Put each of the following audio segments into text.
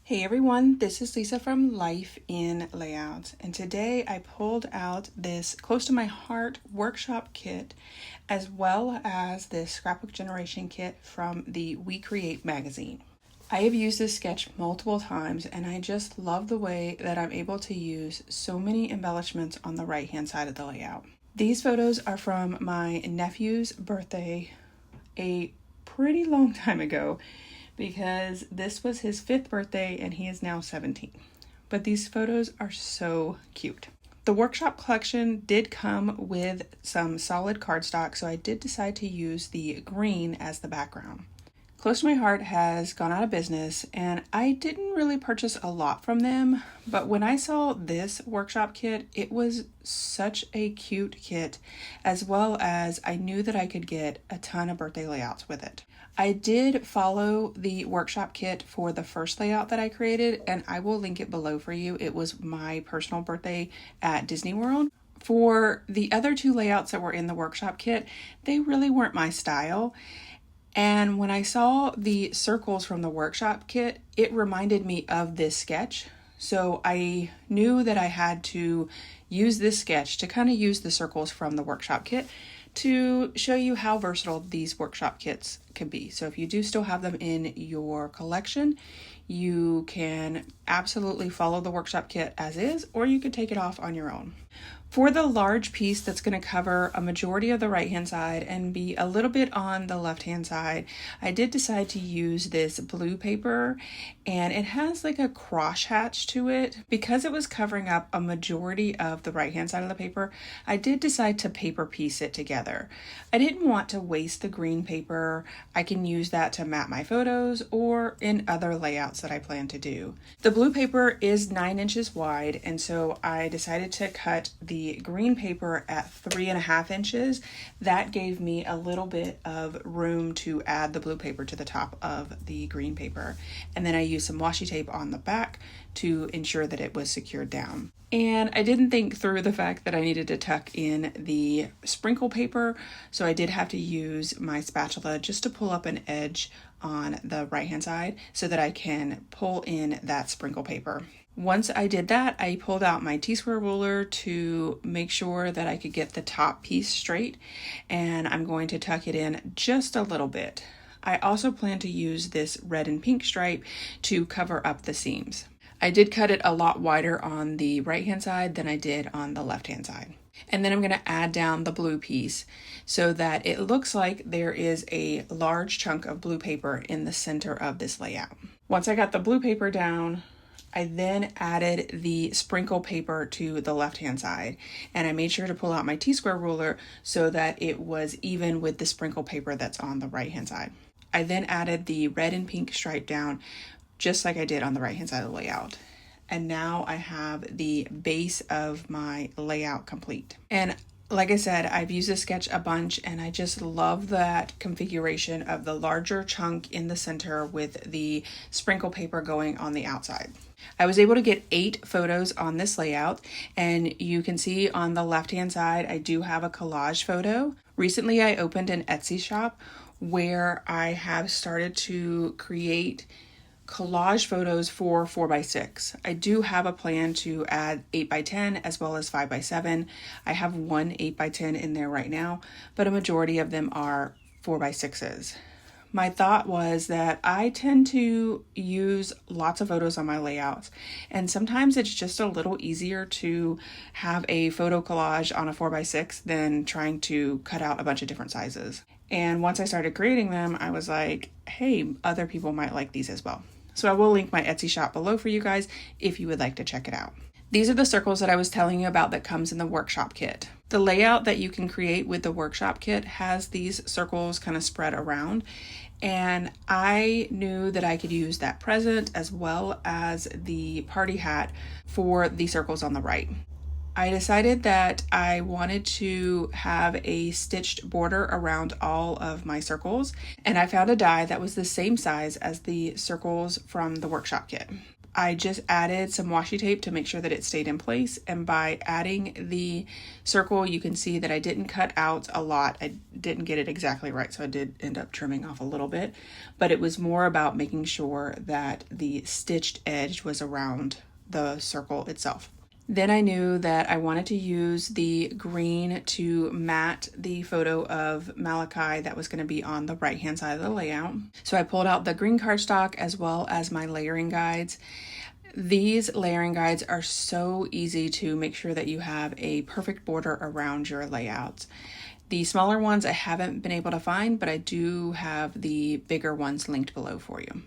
Hey everyone, this is Lisa from Life in Layouts, and today I pulled out this close to my heart workshop kit as well as this Scrapbook Generation kit from the We Create magazine. I have used this sketch multiple times and I just love the way that I'm able to use so many embellishments on the right hand side of the layout. These photos are from my nephew's birthday a pretty long time ago, because this was his 5th birthday and he is now 17. But these photos are so cute. The workshop collection did come with some solid cardstock, so I did decide to use the green as the background. Close to My Heart has gone out of business and I didn't really purchase a lot from them, but when I saw this workshop kit, it was such a cute kit, as well as I knew that I could get a ton of birthday layouts with it. I did follow the workshop kit for the first layout that I created, and I will link it below for you. It was my personal birthday at Disney World. For the other 2 layouts that were in the workshop kit, they really weren't my style. And when I saw the circles from the workshop kit, it reminded me of this sketch. So I knew that I had to use this sketch to kind of use the circles from the workshop kit to show you how versatile these workshop kits can be. So if you do still have them in your collection, you can absolutely follow the workshop kit as is, or you could take it off on your own. For the large piece that's going to cover a majority of the right hand side and be a little bit on the left hand side, I did decide to use this blue paper, and it has like a cross hatch to it. Because it was covering up a majority of the right hand side of the paper, I did decide to paper piece it together. I didn't want to waste the green paper. I can use that to map my photos or in other layouts that I plan to do. The blue paper is 9 inches wide, and so I decided to cut the green paper at 3.5 inches. That gave me a little bit of room to add the blue paper to the top of the green paper. And then I used some washi tape on the back to ensure that it was secured down. And I didn't think through the fact that I needed to tuck in the sprinkle paper, so I did have to use my spatula just to pull up an edge on the right hand side so that I can pull in that sprinkle paper. Once I did that, I pulled out my T-square ruler to make sure that I could get the top piece straight, and I'm going to tuck it in just a little bit. I also plan to use this red and pink stripe to cover up the seams. I did cut it a lot wider on the right hand side than I did on the left hand side. And then I'm going to add down the blue piece so that it looks like there is a large chunk of blue paper in the center of this layout. Once I got the blue paper down, I then added the sprinkle paper to the left-hand side, and I made sure to pull out my T-square ruler so that it was even with the sprinkle paper that's on the right-hand side. I then added the red and pink stripe down just like I did on the right-hand side of the layout. And now I have the base of my layout complete. And like I said, I've used this sketch a bunch, and I just love that configuration of the larger chunk in the center with the sprinkle paper going on the outside. I was able to get 8 photos on this layout, and you can see on the left-hand side, I do have a collage photo. Recently, I opened an Etsy shop where I have started to create collage photos for 4x6. I do have a plan to add 8x10 as well as 5x7. I have one 8x10 in there right now, but a majority of them are 4x6s. My thought was that I tend to use lots of photos on my layouts, and sometimes it's just a little easier to have a photo collage on a 4x6 than trying to cut out a bunch of different sizes. And once I started creating them, I was like, hey, other people might like these as well. So I will link my Etsy shop below for you guys if you would like to check it out. These are the circles that I was telling you about that comes in the workshop kit. The layout that you can create with the workshop kit has these circles kind of spread around, and I knew that I could use that present as well as the party hat for the circles on the right. I decided that I wanted to have a stitched border around all of my circles, and I found a die that was the same size as the circles from the workshop kit. I just added some washi tape to make sure that it stayed in place. And by adding the circle, you can see that I didn't cut out a lot. I didn't get it exactly right, so I did end up trimming off a little bit. But it was more about making sure that the stitched edge was around the circle itself. Then I knew that I wanted to use the green to mat the photo of Malachi that was going to be on the right hand side of the layout. So I pulled out the green cardstock as well as my layering guides. These layering guides are so easy to make sure that you have a perfect border around your layouts. The smaller ones I haven't been able to find, but I do have the bigger ones linked below for you.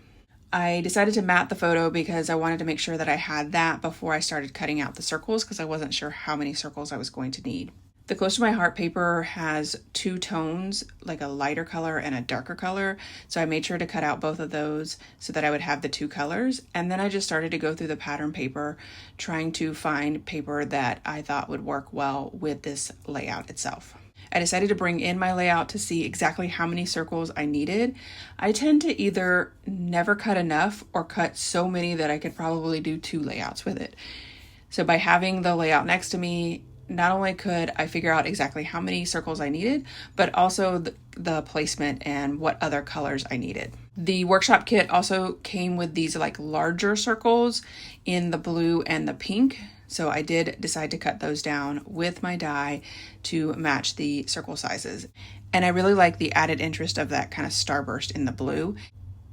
I decided to mat the photo because I wanted to make sure that I had that before I started cutting out the circles because I wasn't sure how many circles I was going to need. The Close to My Heart paper has two tones, like a lighter color and a darker color, so I made sure to cut out both of those so that I would have the two colors. And then I just started to go through the pattern paper, trying to find paper that I thought would work well with this layout itself. I decided to bring in my layout to see exactly how many circles I needed. I tend to either never cut enough or cut so many that I could probably do 2 layouts with it. So by having the layout next to me, not only could I figure out exactly how many circles I needed, but also the placement and what other colors I needed. The workshop kit also came with these like larger circles in the blue and the pink. So I did decide to cut those down with my die to match the circle sizes. And I really like the added interest of that kind of starburst in the blue.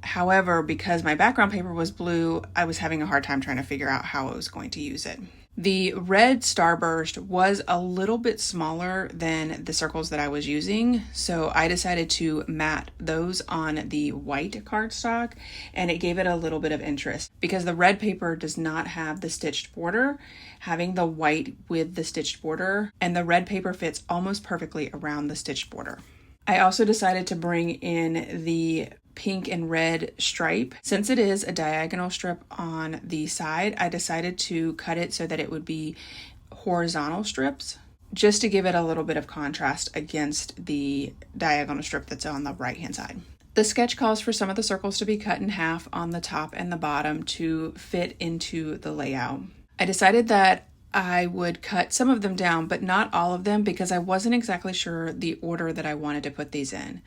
However, because my background paper was blue, I was having a hard time trying to figure out how I was going to use it. The red starburst was a little bit smaller than the circles that I was using, so I decided to mat those on the white cardstock, and it gave it a little bit of interest. Because the red paper does not have the stitched border, having the white with the stitched border, and the red paper fits almost perfectly around the stitched border. I also decided to bring in the pink and red stripe. Since it is a diagonal strip on the side, I decided to cut it so that it would be horizontal strips, just to give it a little bit of contrast against the diagonal strip that's on the right hand side. The sketch calls for some of the circles to be cut in half on the top and the bottom to fit into the layout. I decided that I would cut some of them down, but not all of them because I wasn't exactly sure the order that I wanted to put these in.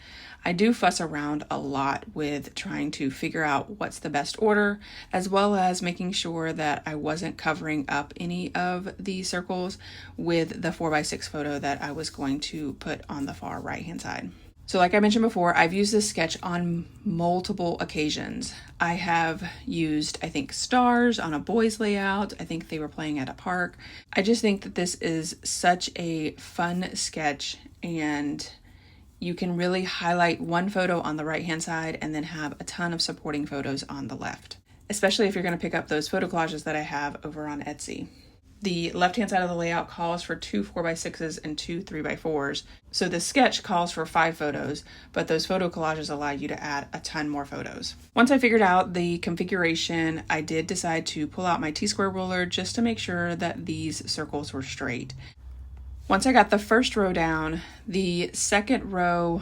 I do fuss around a lot with trying to figure out what's the best order, as well as making sure that I wasn't covering up any of the circles with the 4x6 photo that I was going to put on the far right hand side. So like I mentioned before, I've used this sketch on multiple occasions. I have used, I think, stars on a boys layout. I think they were playing at a park. I just think that this is such a fun sketch, and you can really highlight one photo on the right-hand side and then have a ton of supporting photos on the left, especially if you're going to pick up those photo collages that I have over on Etsy. The left-hand side of the layout calls for 2 4x6s and 2 3x4s. So the sketch calls for 5 photos, but those photo collages allow you to add a ton more photos. Once I figured out the configuration, I did decide to pull out my T-square ruler just to make sure that these circles were straight. Once I got the first row down, the second row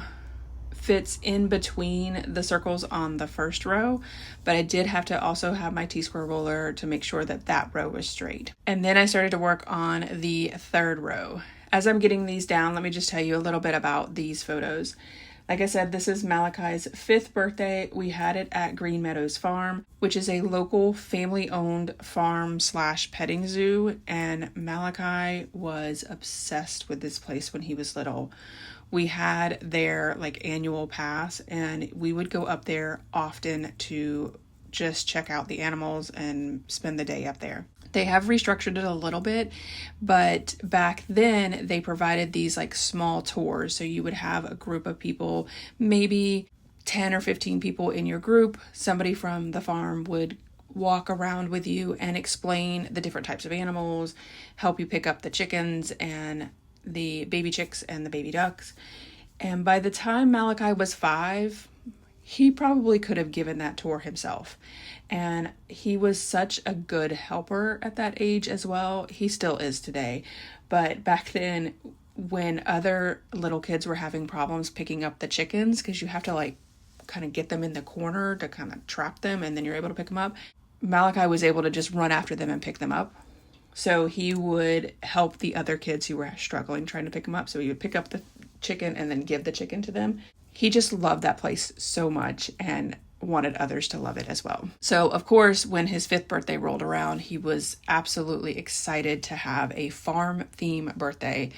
fits in between the circles on the first row, but I did have to also have my T-square ruler to make sure that that row was straight. And then I started to work on the third row. As I'm getting these down, let me just tell you a little bit about these photos. Like I said, this is Malachi's 5th birthday. We had it at Green Meadows Farm, which is a local family-owned farm / petting zoo, and Malachi was obsessed with this place when he was little. We had their annual pass, and we would go up there often to just check out the animals and spend the day up there. They have restructured it a little bit, but back then they provided these small tours. So you would have a group of people, maybe 10 or 15 people in your group. Somebody from the farm would walk around with you and explain the different types of animals, help you pick up the chickens and the baby chicks and the baby ducks. And by the time Malachi was 5, he probably could have given that tour himself. And he was such a good helper at that age as well. He still is today. But back then, when other little kids were having problems picking up the chickens, because you have to kind of get them in the corner to kind of trap them and then you're able to pick them up, Malachi was able to just run after them and pick them up. So he would help the other kids who were struggling trying to pick them up. So he would pick up the chicken and then give the chicken to them. He just loved that place so much and wanted others to love it as well. So of course, when his 5th birthday rolled around, he was absolutely excited to have a farm theme birthday.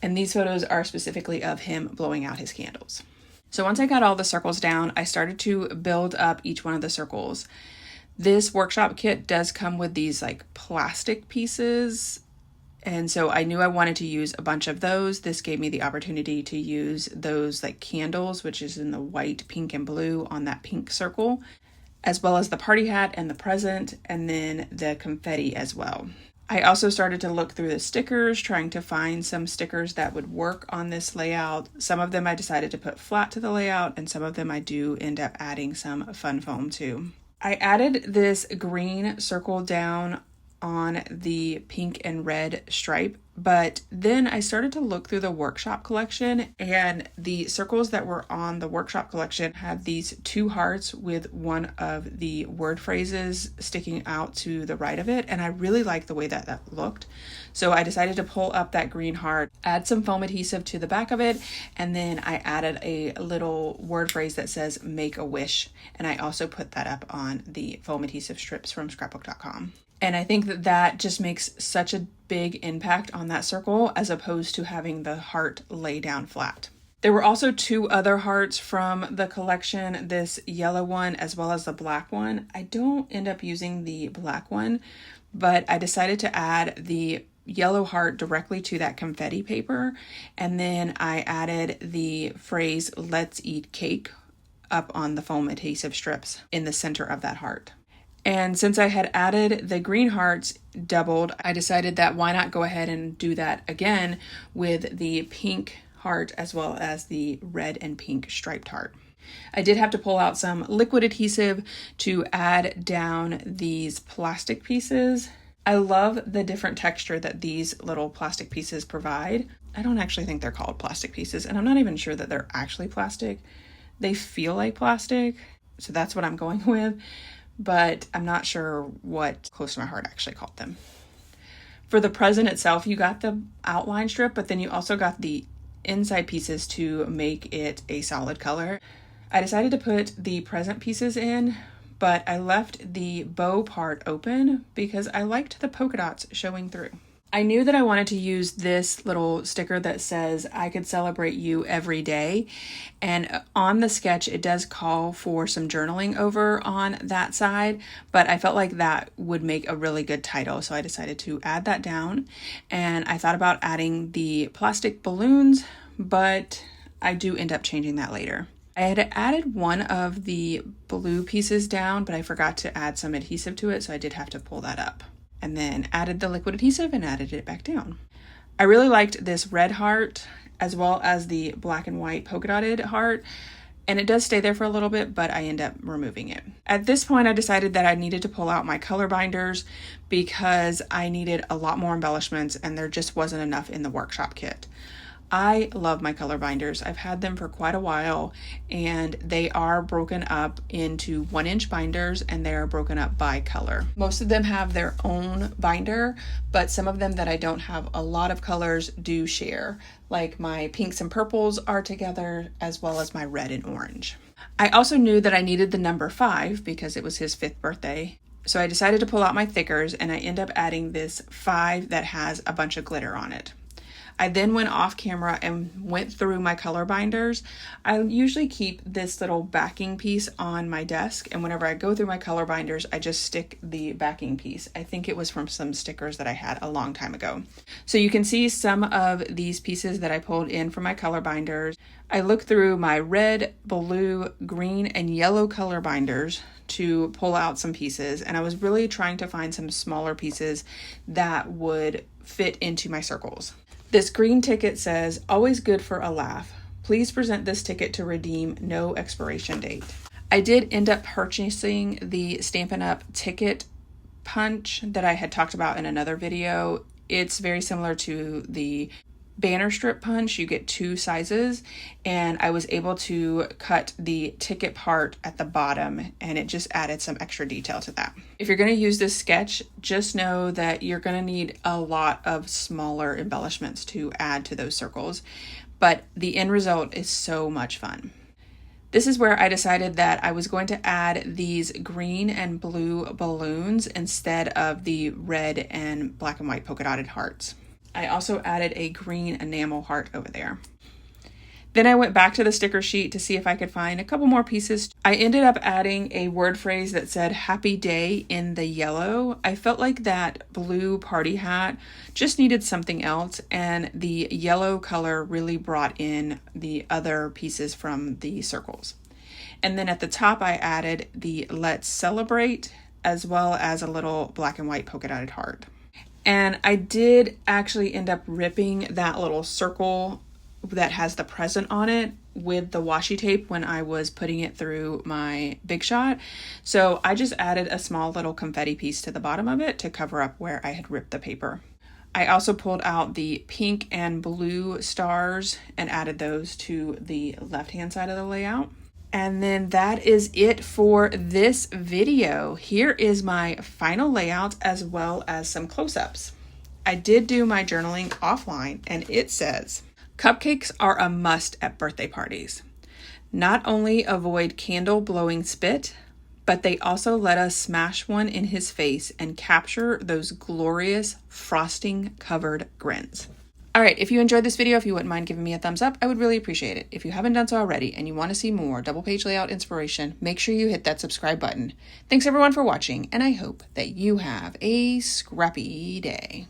And these photos are specifically of him blowing out his candles. So once I got all the circles down, I started to build up each one of the circles. This workshop kit does come with these like plastic pieces, and so I knew I wanted to use a bunch of those. This gave me the opportunity to use those like candles, which is in the white, pink, and blue on that pink circle, as well as the party hat and the present, and then the confetti as well. I also started to look through the stickers, trying to find some stickers that would work on this layout. Some of them I decided to put flat to the layout, and some of them I do end up adding some fun foam to. I added this green circle down on the pink and red stripe, but then I started to look through the workshop collection, and the circles that were on the workshop collection had these 2 hearts with one of the word phrases sticking out to the right of it, and I really liked the way that that looked. So I decided to pull up that green heart, add some foam adhesive to the back of it, and then I added a little word phrase that says make a wish, and I also put that up on the foam adhesive strips from scrapbook.com. And I think that that just makes such a big impact on that circle as opposed to having the heart lay down flat. There were also 2 other hearts from the collection, this yellow one as well as the black one. I don't end up using the black one, but I decided to add the yellow heart directly to that confetti paper. And then I added the phrase, "Let's eat cake," up on the foam adhesive strips in the center of that heart. And since I had added the green hearts doubled, I decided that why not go ahead and do that again with the pink heart as well as the red and pink striped heart. I did have to pull out some liquid adhesive to add down these plastic pieces. I love the different texture that these little plastic pieces provide. I don't actually think they're called plastic pieces, and I'm not even sure that they're actually plastic. They feel like plastic, so that's what I'm going with. But I'm not sure what Close to My Heart actually called them. For the present itself, you got the outline strip, but then you also got the inside pieces to make it a solid color. I decided to put the present pieces in, but I left the bow part open because I liked the polka dots showing through. I knew that I wanted to use this little sticker that says, "I could celebrate you every day." And on the sketch, it does call for some journaling over on that side, but I felt like that would make a really good title. So I decided to add that down. And I thought about adding the plastic balloons, but I do end up changing that later. I had added one of the blue pieces down, but I forgot to add some adhesive to it, so I did have to pull that up. And then added the liquid adhesive and added it back down. I really liked this red heart as well as the black and white polka dotted heart, and it does stay there for a little bit, but I end up removing it. At this point, I decided that I needed to pull out my color binders because I needed a lot more embellishments and there just wasn't enough in the workshop kit. I love my color binders. I've had them for quite a while, and they are broken up into 1-inch binders, and they are broken up by color. Most of them have their own binder, but some of them that I don't have a lot of colors do share. Like my pinks and purples are together, as well as my red and orange. I also knew that I needed the number 5 because it was his 5th birthday. So I decided to pull out my thickers, and I end up adding this 5 that has a bunch of glitter on it. I then went off camera and went through my color binders. I usually keep this little backing piece on my desk, and whenever I go through my color binders, I just stick the backing piece. I think it was from some stickers that I had a long time ago. So you can see some of these pieces that I pulled in from my color binders. I looked through my red, blue, green, and yellow color binders to pull out some pieces, and I was really trying to find some smaller pieces that would fit into my circles. This green ticket says, "Always good for a laugh. Please present this ticket to redeem, no expiration date." I did end up purchasing the Stampin' Up! Ticket punch that I had talked about in another video. It's very similar to the banner strip punch, you get 2 sizes, and I was able to cut the ticket part at the bottom, and it just added some extra detail to that. If you're going to use this sketch, just know that you're going to need a lot of smaller embellishments to add to those circles, but the end result is so much fun. This is where I decided that I was going to add these green and blue balloons instead of the red and black and white polka dotted hearts. I also added a green enamel heart over there. Then I went back to the sticker sheet to see if I could find a couple more pieces. I ended up adding a word phrase that said happy day in the yellow. I felt like that blue party hat just needed something else, and the yellow color really brought in the other pieces from the circles. And then at the top I added the let's celebrate, as well as a little black and white polka dotted heart. And I did actually end up ripping that little circle that has the present on it with the washi tape when I was putting it through my Big Shot. So I just added a small little confetti piece to the bottom of it to cover up where I had ripped the paper. I also pulled out the pink and blue stars and added those to the left-hand side of the layout. And then that is it for this video. Here is my final layout as well as some close-ups. I did do my journaling offline, and it says, cupcakes are a must at birthday parties. Not only avoid candle blowing spit, but they also let us smash one in his face and capture those glorious frosting covered grins. All right, if you enjoyed this video, if you wouldn't mind giving me a thumbs up, I would really appreciate it. If you haven't done so already and you want to see more double page layout inspiration, make sure you hit that subscribe button. Thanks everyone for watching, and I hope that you have a scrappy day.